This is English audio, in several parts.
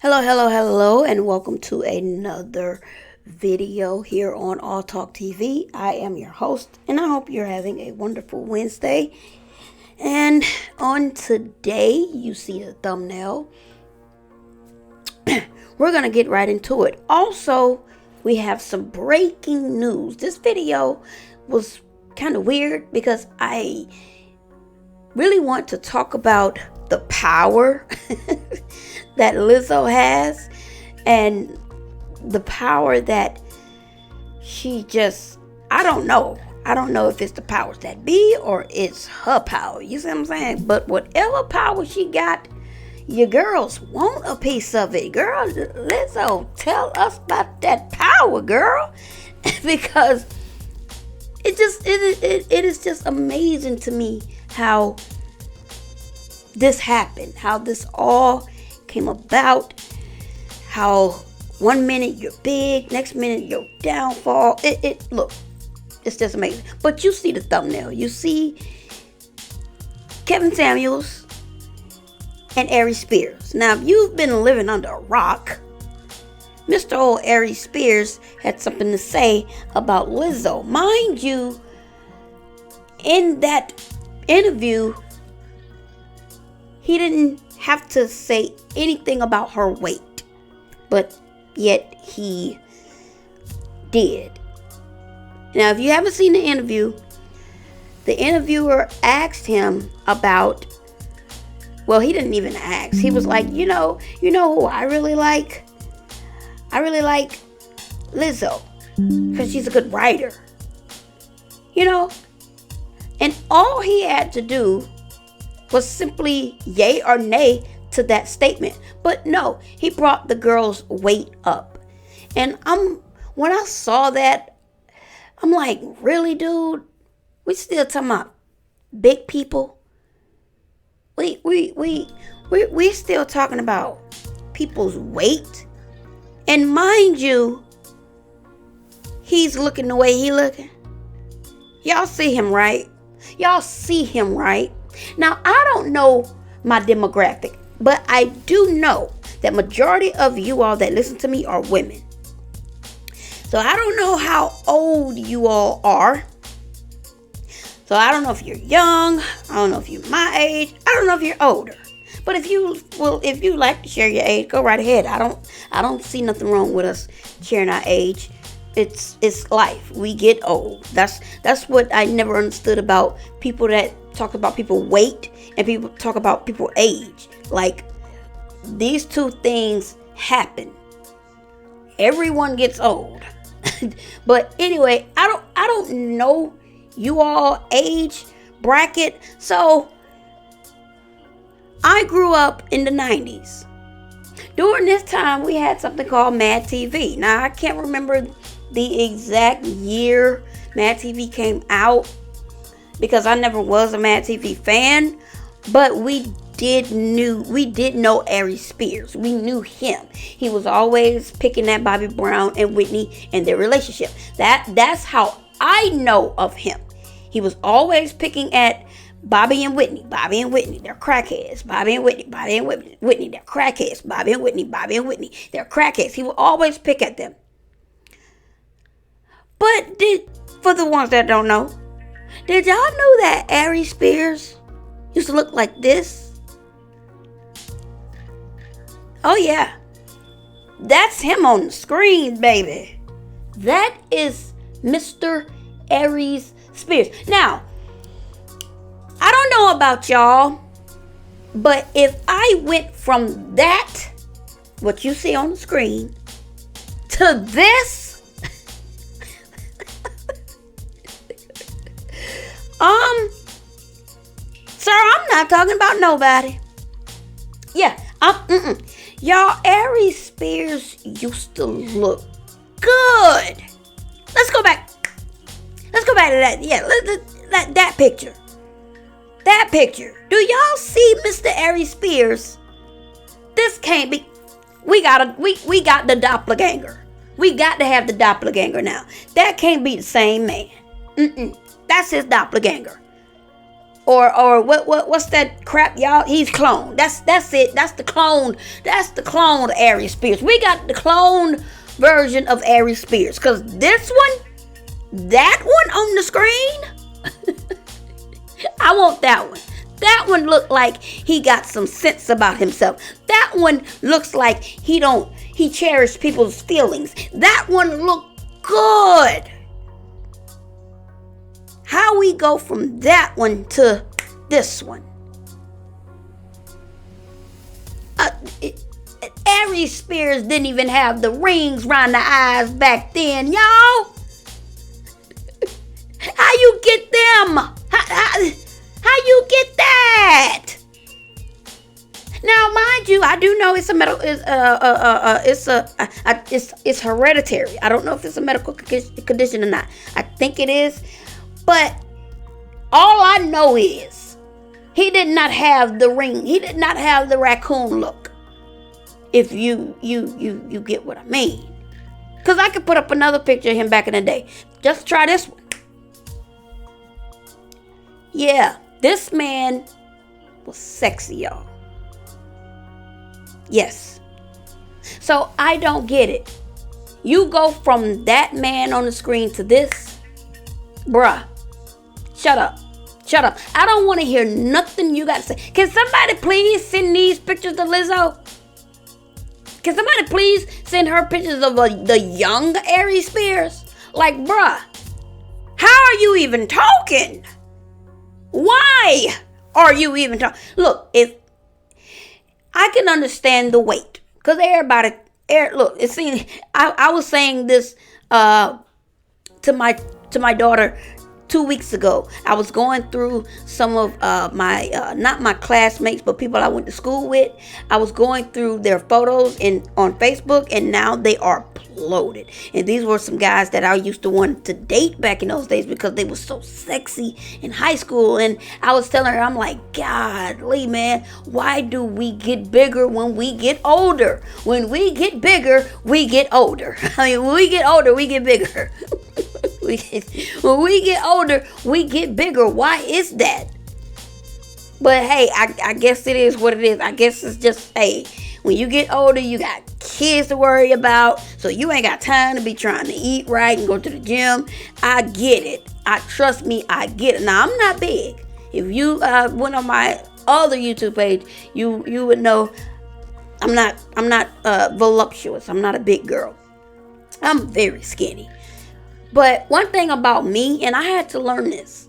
Hello, hello, hello, and welcome to another video here on All Talk TV. I am your host, and I hope you're having a wonderful Wednesday. And on today, you see the thumbnail. We're going to get right into it. Also, we have some breaking news. This video was kind of weird because I really want to talk about the power that Lizzo has and the power that she just, I don't know if it's the powers that be or it's her power. You see what I'm saying? But whatever power she got, your girls want a piece of it. Girl, Lizzo, tell us about that power, girl. Because it is just amazing to me how this happened, how this all came about, how one minute you're big, next minute you're downfall. Look, it's just amazing. But you see the thumbnail. You see Kevin Samuels and Aries Spears. Now, if you've been living under a rock, Mr. Old Aries Spears had something to say about Lizzo. Mind you, in that interview, he didn't have to say anything about her weight, but yet he did. Now, if you haven't seen the interview, the interviewer asked him about, well, he didn't even ask. He was like, you know who I really like? I really like Lizzo because she's a good writer. And all he had to do was simply yay or nay to that statement. But no, he brought the girl's weight up. And when I saw that, I'm like, really, dude? We still talking about big people? We still talking about people's weight? And mind you, he's looking the way he looking. Y'all see him, right? Now, I don't know my demographic, but I do know that majority of you all that listen to me are women. So I don't know how old you all are. So I don't know if you're young. I don't know if you're my age. I don't know if you're older. But if you like to share your age, go right ahead. I don't see nothing wrong with us sharing our age. It's life. We get old. That's what I never understood about people that talk about people weight and people talk about people age. Like, these two things happen. Everyone gets old. But anyway, I don't know you all age bracket. So I grew up in the 90s. During this time, we had something called Mad TV. Now, I can't remember the exact year Mad TV came out because I never was a Mad TV fan, but we did know Aries Spears. We knew him. He was always picking at Bobby Brown and Whitney and their relationship. That's how I know of him. He was always picking at Bobby and Whitney, they're crackheads. Bobby and Whitney, they're crackheads. Bobby and Whitney, they're crackheads. He would always pick at them. But for the ones that don't know, did y'all know that Aries Spears used to look like this? Oh yeah, that's him on the screen, baby. That is Mr. Aries Spears. Now, I don't know about y'all, but if I went from that, what you see on the screen, to this, sir, I'm not talking about nobody. Yeah, y'all, Aries Spears used to look good. Let's go back to that. Yeah, that picture. That picture. Do y'all see Mr. Aries Spears? This can't be. We got the doppelganger. We got to have the doppelganger now. That can't be the same man. That's his doppelganger. or what's that crap, y'all? He's cloned. That's it. That's the clone. That's the cloned Aries Spears. We got the clone version of Aries Spears. Cause this one, that one on the screen, I want that one. That one looked like he got some sense about himself. That one looks like he cherished people's feelings. That one looked good. How we go from that one to this one? Aries Spears didn't even have the rings around the eyes back then, y'all. How you get them? How you get that? Now, mind you, I do know it's a medical. It's hereditary. I don't know if it's a medical condition or not. I think it is, but all I know is he did not have the ring. He did not have the raccoon look. If you get what I mean. Because I could put up another picture of him back in the day. Just try this one. Yeah, this man was sexy, y'all. Yes. So I don't get it. You go from that man on the screen to this. Bruh. Shut up. Shut up. I don't want to hear nothing you got to say. Can somebody please send these pictures to Lizzo? Can somebody please send her pictures of the young Aries Spears? Like, bruh, how are you even talking? Why are you even talking? Look, if I can understand the weight, because everybody, look, it seems I was saying this to my daughter 2 weeks ago. I was going through some of my not my classmates, but people I went to school with. I was going through their photos on Facebook, and now they are uploaded. And these were some guys that I used to want to date back in those days because they were so sexy in high school. And I was telling her, I'm like, godly, man, why do we get bigger when we get older? When we get bigger, we get older. I mean, when we get older, we get bigger. When we get older, we get bigger. Why is that? But hey, I guess it is what it is. I guess it's just, hey, when you get older, you got kids to worry about, so you ain't got time to be trying to eat right and go to the gym. I get it. Trust me, I get it. Now, I'm not big. If you went on my other YouTube page, you would know I'm not voluptuous. I'm not a big girl. I'm very skinny. But one thing about me, and I had to learn this,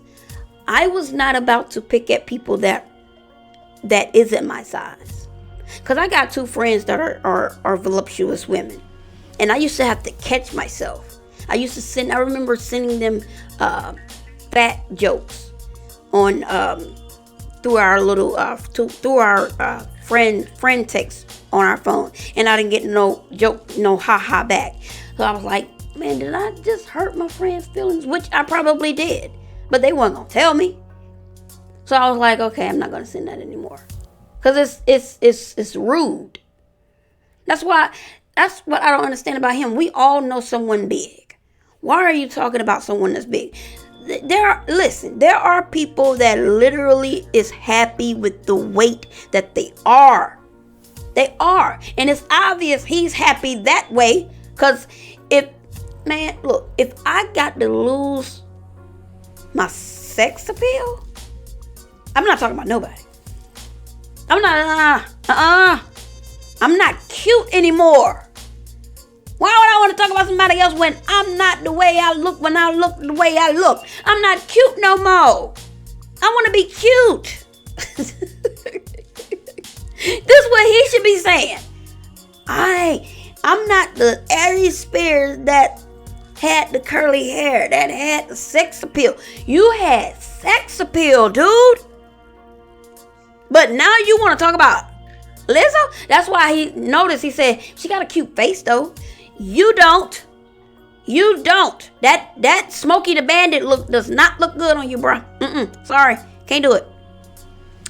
I was not about to pick at people that isn't my size. Because I got two friends that are voluptuous women. And I used to have to catch myself. I remember sending them fat jokes on through our little through our friend text on our phone, and I didn't get no joke, no ha back. So I was like, man, did I just hurt my friend's feelings? Which I probably did, but they weren't gonna tell me. So I was like, okay, I'm not gonna send that anymore, because it's rude. That's what I don't understand about him. We all know someone big. Why are you talking about someone that's big? There are people that literally is happy with the weight that they are. They are. And it's obvious he's happy that way. Because if I got to lose my sex appeal, I'm not talking about nobody. I'm not cute anymore. Why would I want to talk about somebody else when I'm not the way I look when I look the way I look? I'm not cute no more. I want to be cute. This is what he should be saying. I'm not the Aries Spears that had the curly hair, that had the sex appeal. You had sex appeal, dude. But now you want to talk about Lizzo? That's why he said she got a cute face though. You don't. That Smokey the Bandit look does not look good on you, bro. Sorry. Can't do it.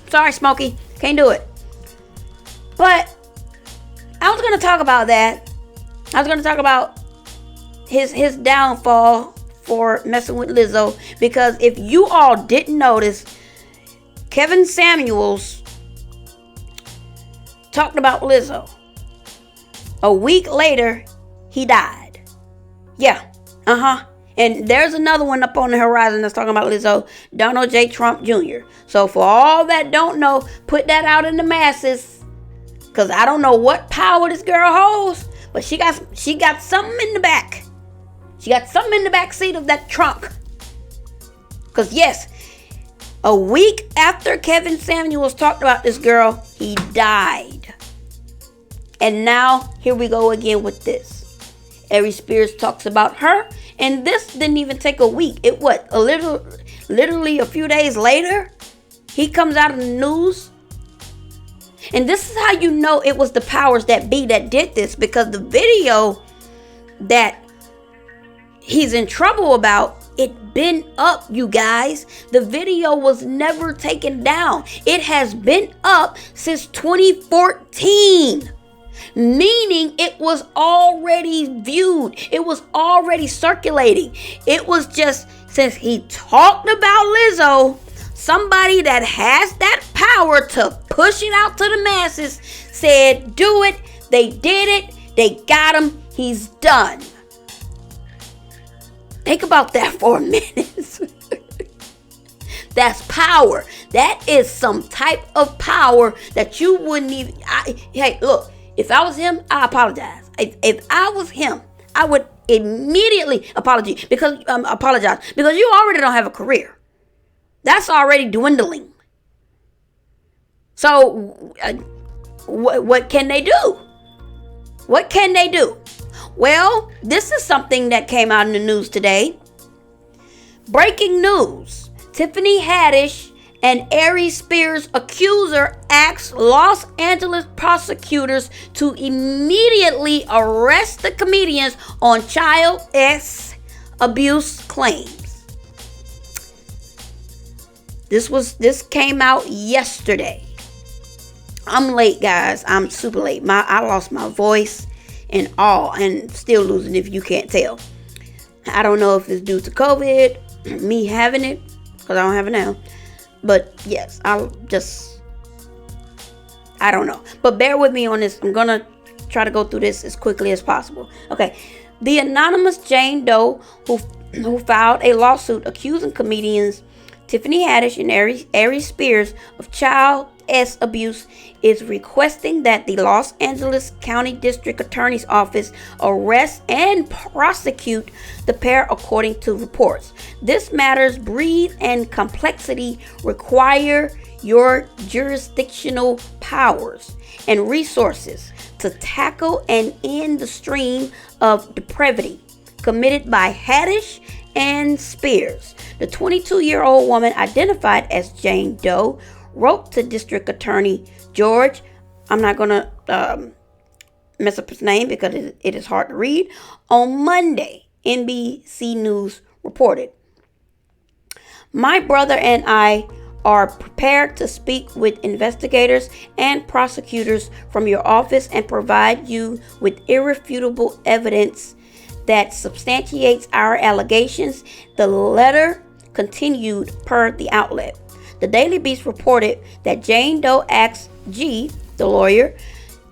Sorry, Smokey. Can't do it. But I was going to talk about that. I was going to talk about his downfall for messing with Lizzo. Because if you all didn't notice, Kevin Samuels talked about Lizzo. A week later, he died. Yeah, And there's another one up on the horizon that's talking about Lizzo, Donald J. Trump Jr. So for all that don't know, put that out in the masses. Because I don't know what power this girl holds, but she got something in the back. She got something in the back seat of that trunk. Because yes, a week after Kevin Samuels talked about this girl, he died. And now, here we go again with this. Aries Spears talks about her. And this didn't even take a week. Literally a few days later, he comes out of the news. And this is how you know it was the powers that be that did this. Because the video that he's in trouble about, it been up, you guys. The video was never taken down. It has been up since 2014. Meaning it was already viewed. It was already circulating. It was just, since he talked about Lizzo, somebody that has that power to push it out to the masses said, do it. They did it. They got him. He's done. Think about that for a minute. That's power. That is some type of power that you wouldn't even... Hey, look. If I was him, I apologize. If I was him, I would immediately apologize because you already don't have a career. That's already dwindling. So, what can they do? What can they do? Well, this is something that came out in the news today. Breaking news. Tiffany Haddish and Aries Spears' accuser asks Los Angeles prosecutors to immediately arrest the comedians on child abuse claims. This came out yesterday. I'm late, guys. I'm super late. I lost my voice and all, and still losing if you can't tell. I don't know if it's due to COVID, me having it, because I don't have it now. But yes, I don't know. But bear with me on this. I'm going to try to go through this as quickly as possible. Okay. The anonymous Jane Doe who filed a lawsuit accusing comedians Tiffany Haddish and Aries Spears of child abuse is requesting that the Los Angeles County District Attorney's Office arrest and prosecute the pair, according to reports. This matter's breadth and complexity require your jurisdictional powers and resources to tackle and end the stream of depravity committed by Hadish and Spears. The 22-year-old woman, identified as Jane Doe, wrote to District Attorney George, I'm not going to mess up his name because it is hard to read, on Monday, NBC News reported. My brother and I are prepared to speak with investigators and prosecutors from your office and provide you with irrefutable evidence that substantiates our allegations. The letter continued per the outlet. The Daily Beast reported that Jane Doe asked G, the lawyer,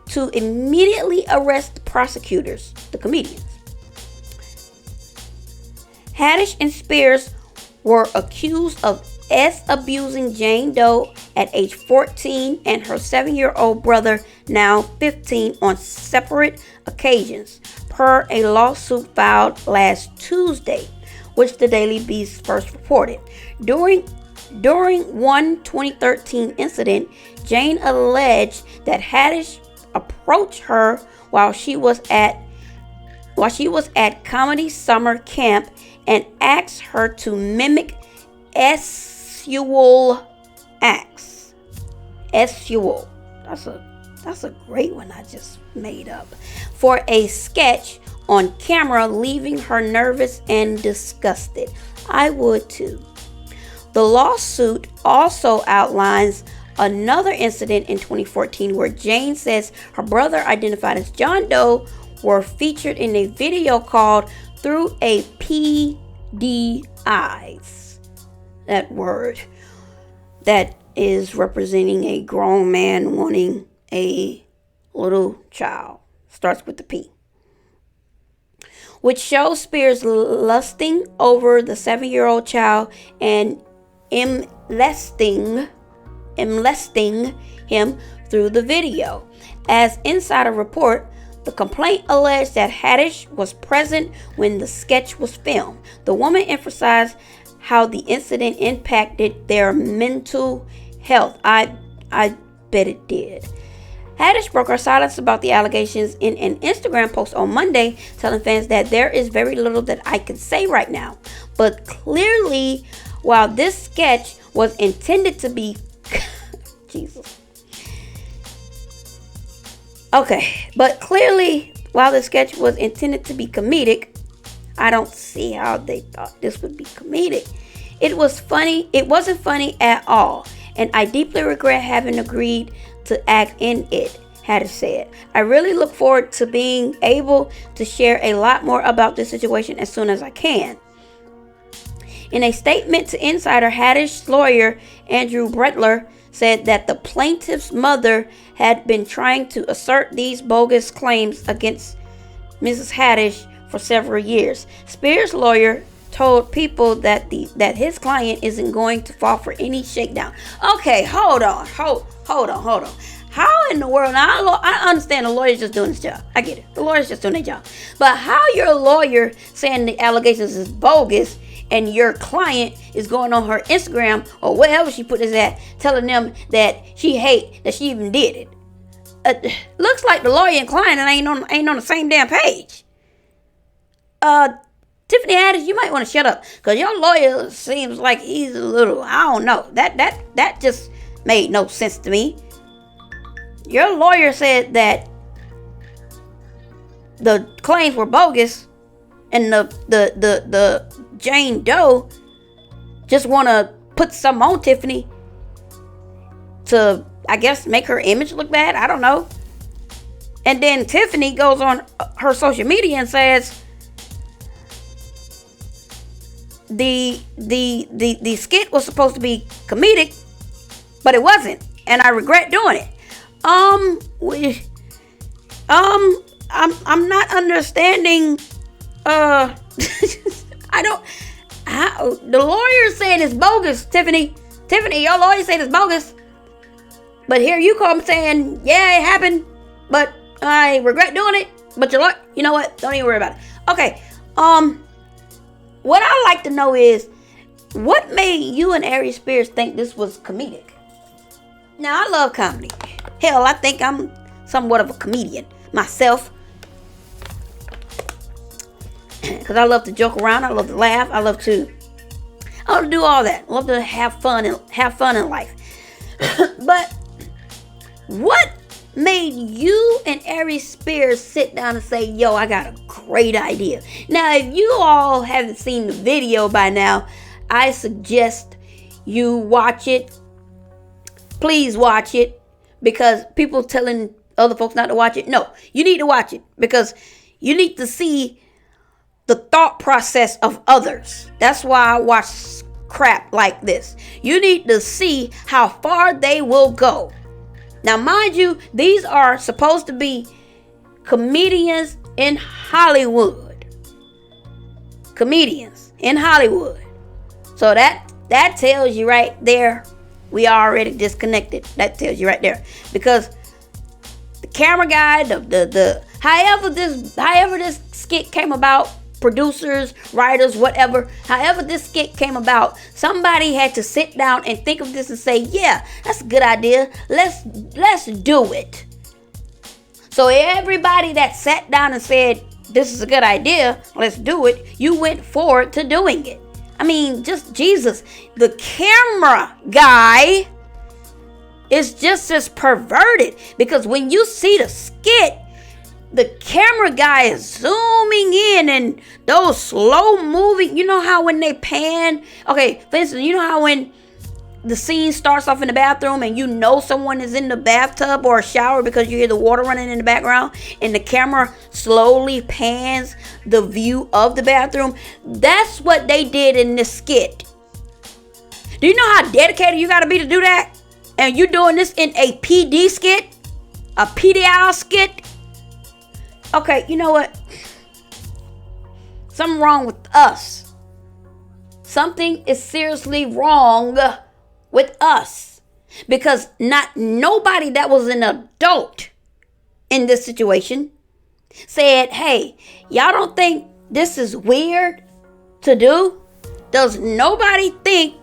to immediately arrest the prosecutors, the comedians. Haddish and Spears were accused of abusing Jane Doe at age 14 and her 7-year-old brother, now 15, on separate occasions, per a lawsuit filed last Tuesday, which the Daily Beast first reported. During one 2013 incident, Jane alleged that Hadish approached her while she was at comedy summer camp and asked her to mimic sexual acts. Sexual. That's a great one I just made up. For a sketch on camera, leaving her nervous and disgusted. I would too. The lawsuit also outlines another incident in 2014 where Jane says her brother, identified as John Doe, were featured in a video called Through a PDIs. That word. That is representing a grown man wanting a little child. Starts with the P. Which shows Spears lusting over the 7-year-old child and molesting him through the video. As Insider report, the complaint alleged that Hadish was present when the sketch was filmed. The woman emphasized how the incident impacted their mental health. I bet it did. Hadish broke her silence about the allegations in an Instagram post on Monday, telling fans that there is very little that I can say right now. But clearly, while this sketch was intended to be... Jesus. Okay, but clearly, while the sketch was intended to be comedic, I don't see how they thought this would be comedic. It was funny. It wasn't funny at all, and I deeply regret having agreed to act in it, Hadish said. I really look forward to being able to share a lot more about this situation as soon as I can. In a statement to Insider, Hadish's lawyer, Andrew Bretler, said that the plaintiff's mother had been trying to assert these bogus claims against Mrs. Haddish for several years. Spears' lawyer told people that his client isn't going to fall for any shakedown. Okay, hold on. How in the world? Now, I understand the lawyer's just doing his job. I get it. The lawyer's just doing their job. But how your lawyer saying the allegations is bogus and your client is going on her Instagram or wherever she put this at, telling them that she hate that she even did it? Looks like the lawyer and client ain't on the same damn page. Tiffany Haddish, you might want to shut up, because your lawyer seems like he's a little, I don't know. That just made no sense to me. Your lawyer said that the claims were bogus, and the Jane Doe just want to put something on Tiffany to, I guess, make her image look bad. I don't know. And then Tiffany goes on her social media and says the skit was supposed to be comedic, but it wasn't, and I regret doing it. I'm not understanding. The lawyer's saying it's bogus, Tiffany, your lawyer saying it's bogus. But here you come saying, yeah, it happened, but I regret doing it. But your lawyer, you know what? Don't even worry about it. Okay. What I'd like to know is, what made you and Aries Spears think this was comedic? Now, I love comedy. Hell, I think I'm somewhat of a comedian myself. Because I love to joke around. I love to laugh. I love to do all that. I love to have fun in life. But what made you and Aries Spears sit down and say, yo, I got a great idea? Now, if you all haven't seen the video by now, I suggest you watch it. Please watch it, because people telling other folks not to watch it. No, you need to watch it, because you need to see the thought process of others. That's why I watch crap like this. You need to see how far they will go. Now, mind you, these are supposed to be comedians in Hollywood. Comedians in Hollywood. So that tells you right there, we are already disconnected. That tells you right there. Because the camera guy, however this skit came about, producers, writers, whatever, however this skit came about, somebody had to sit down and think of this and say, yeah, that's a good idea. Let's do it. So everybody that sat down and said, this is a good idea, let's do it, you went forward to doing it. I mean, just Jesus. The camera guy is just as perverted, because when you see the skit, the camera guy is zooming in, and those slow moving, you know how when they pan, okay, for instance, you know how when the scene starts off in the bathroom and you know someone is in the bathtub or a shower because you hear the water running in the background, and the camera slowly pans the view of the bathroom? That's what they did in this skit. Do you know how dedicated you got to be to do that? And you doing this in a PD skit? A PDI skit? Okay, you know what? Something wrong with us. Something is seriously wrong with us. Because not nobody that was an adult in this situation said, hey, y'all don't think this is weird to do? Does nobody think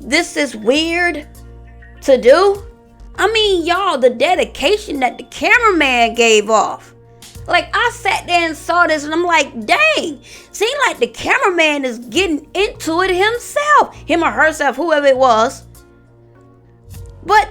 this is weird to do? I mean, y'all, the dedication that the cameraman gave off. Like, I sat there and saw this and I'm like, dang, seemed like the cameraman is getting into it himself. Him or herself, whoever it was. But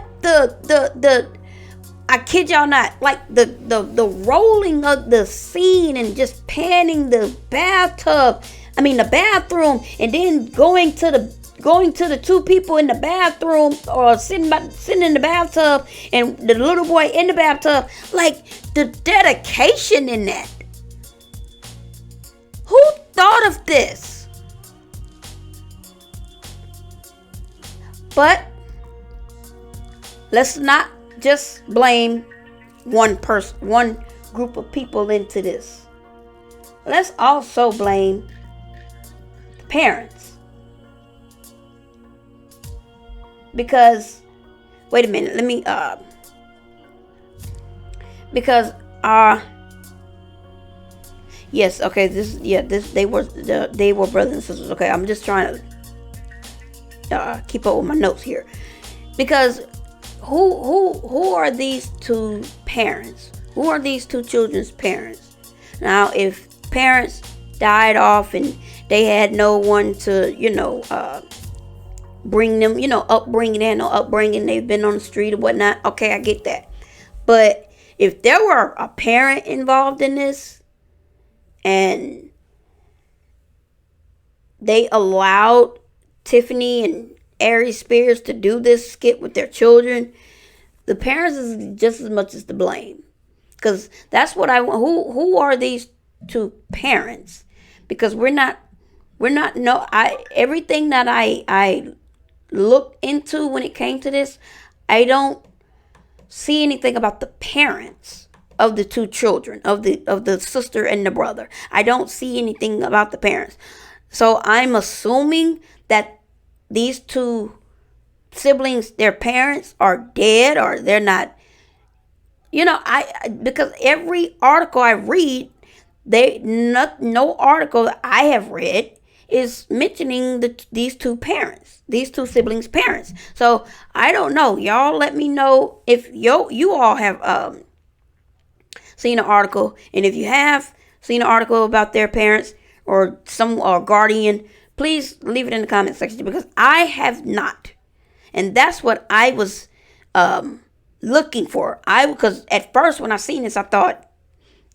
I kid y'all not, like the rolling of the scene and just panning the bathroom, and then going to the two people in the bathroom, or sitting in the bathtub, and the little boy in the bathtub. Like, the dedication in that. Who thought of this? But let's not just blame one group of people into this. Let's also blame the parents. Because, wait a minute, let me, yes, okay, they were brothers and sisters. Okay, I'm just trying to keep up with my notes here. Because who are these two parents? Who are these two children's parents? Now, if parents died off and they had no one to, bring them, upbringing, they've been on the street or whatnot. Okay, I get that. But if there were a parent involved in this and they allowed Tiffany and Aries Spears to do this skit with their children, the parents is just as much as to blame. Because that's what I want. Who are these two parents? Because everything that I looked into when it came to this, I don't see anything about the parents of the two children, of the sister and the brother. I don't see anything about the parents. So I'm assuming that these two siblings, their parents are dead, or they're not. Because every article I read, no article that I have read is mentioning these two siblings' parents. So I don't know. Y'all let me know if you all have seen an article, and if you have seen an article about their parents or some guardian, please leave it in the comment section, because I have not. And that's what I was looking for. Because at first when I seen this, I thought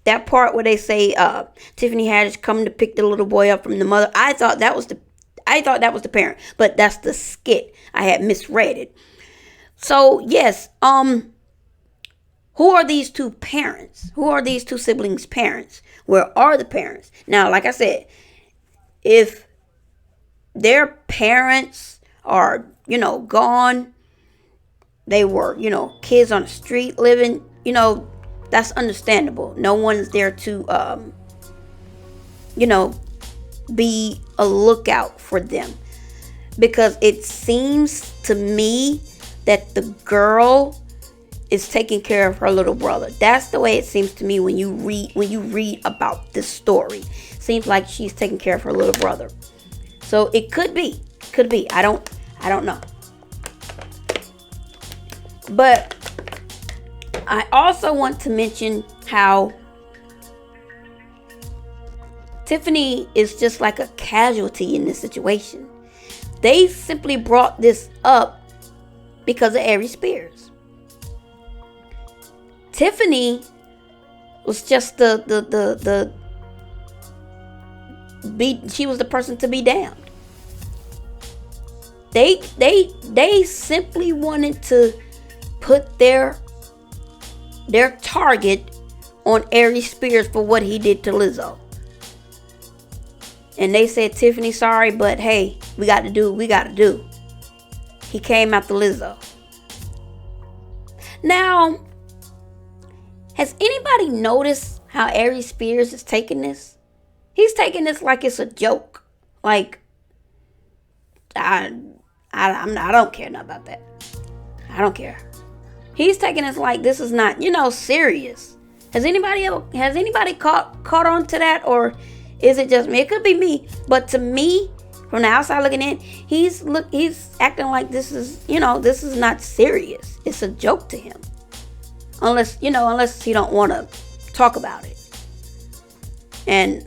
that part where they say Tiffany Haddish come to pick the little boy up from the mother, I thought that was the parent. But that's the skit. I had misread it. So yes, who are these two parents? Who are these two siblings' parents? Where are the parents? Now, like I said, if their parents are, gone, they were, kids on the street living, that's understandable. No one's there to, be a lookout for them. Because it seems to me that the girl is taking care of her little brother. That's the way it seems to me when you read about this story. Seems like she's taking care of her little brother. So it could be. I don't know. But I also want to mention how Tiffany is just like a casualty in this situation. They simply brought this up because of Aries Spears. Tiffany was just she was the person to be damned. They simply wanted to put their target on Aries Spears for what he did to Lizzo. And they said, Tiffany, sorry, but hey, we got to do what we got to do. He came after Lizzo. Now, has anybody noticed how Aries Spears is taking this? He's taking this like it's a joke. Like, I don't care nothing about that. I don't care. He's taking this like this is not, serious. Has anybody caught on to that, or is it just me? It could be me, but to me, from the outside looking in, he's acting like this is not serious. It's a joke to him. Unless he don't want to talk about it. And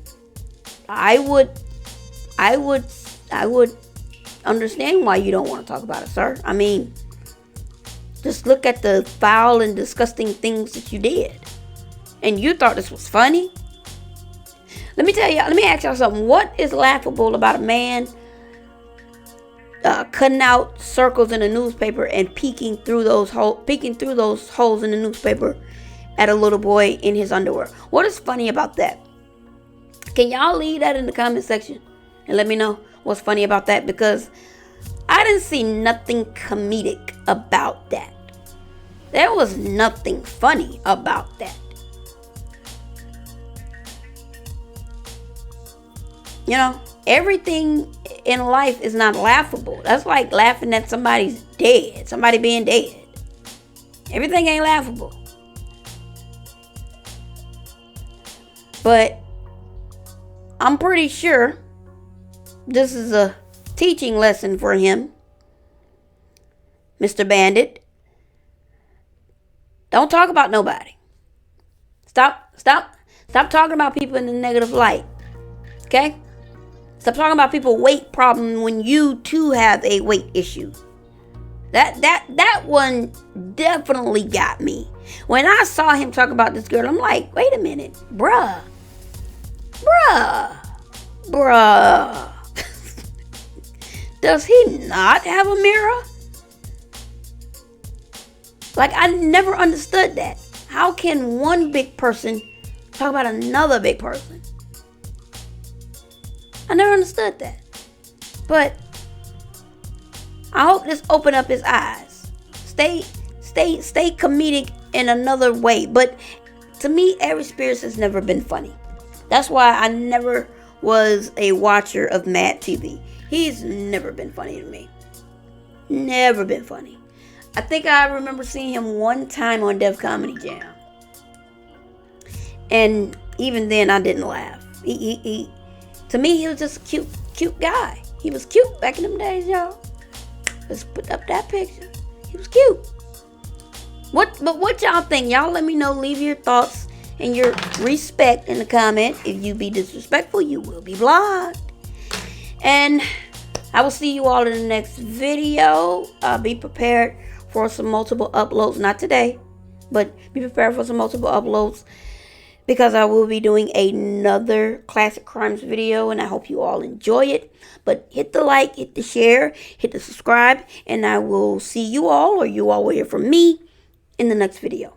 I would understand why you don't want to talk about it, sir. I mean, just look at the foul and disgusting things that you did. And you thought this was funny? Let me ask y'all something. What is laughable about a man cutting out circles in a newspaper and peeking through those holes in the newspaper at a little boy in his underwear? What is funny about that? Can y'all leave that in the comment section and let me know what's funny about that? Because I didn't see nothing comedic about that. There was nothing funny about that. Everything in life is not laughable. That's like laughing at somebody being dead. Everything ain't laughable. But I'm pretty sure this is a teaching lesson for him, Mr. Bandit. Don't talk about nobody. Stop talking about people in the negative light. Okay? Stop talking about people weight problem when you too have a weight issue. That one definitely got me. When I saw him talk about this girl, I'm like, wait a minute, bruh. Does he not have a mirror? Like, I never understood that. How can one big person talk about another big person? I never understood that. But I hope this opened up his eyes. Stay comedic in another way. But to me, Aries Spears has never been funny. That's why I never was a watcher of Mad TV. He's never been funny to me. Never been funny. I think I remember seeing him one time on Def Comedy Jam. And even then, I didn't laugh. To me, he was just a cute guy. He was cute back in them days, y'all. Let's put up that picture. He was cute. But what y'all think? Y'all let me know. Leave your thoughts and your respect in the comment. If you be disrespectful, you will be blocked. And I will see you all in the next video. Be prepared for some multiple uploads. Not today, but be prepared for some multiple uploads, because I will be doing another classic crimes video, and I hope you all enjoy it. But hit the like, hit the share, hit the subscribe, and I will see you all, or you all will hear from me in the next video.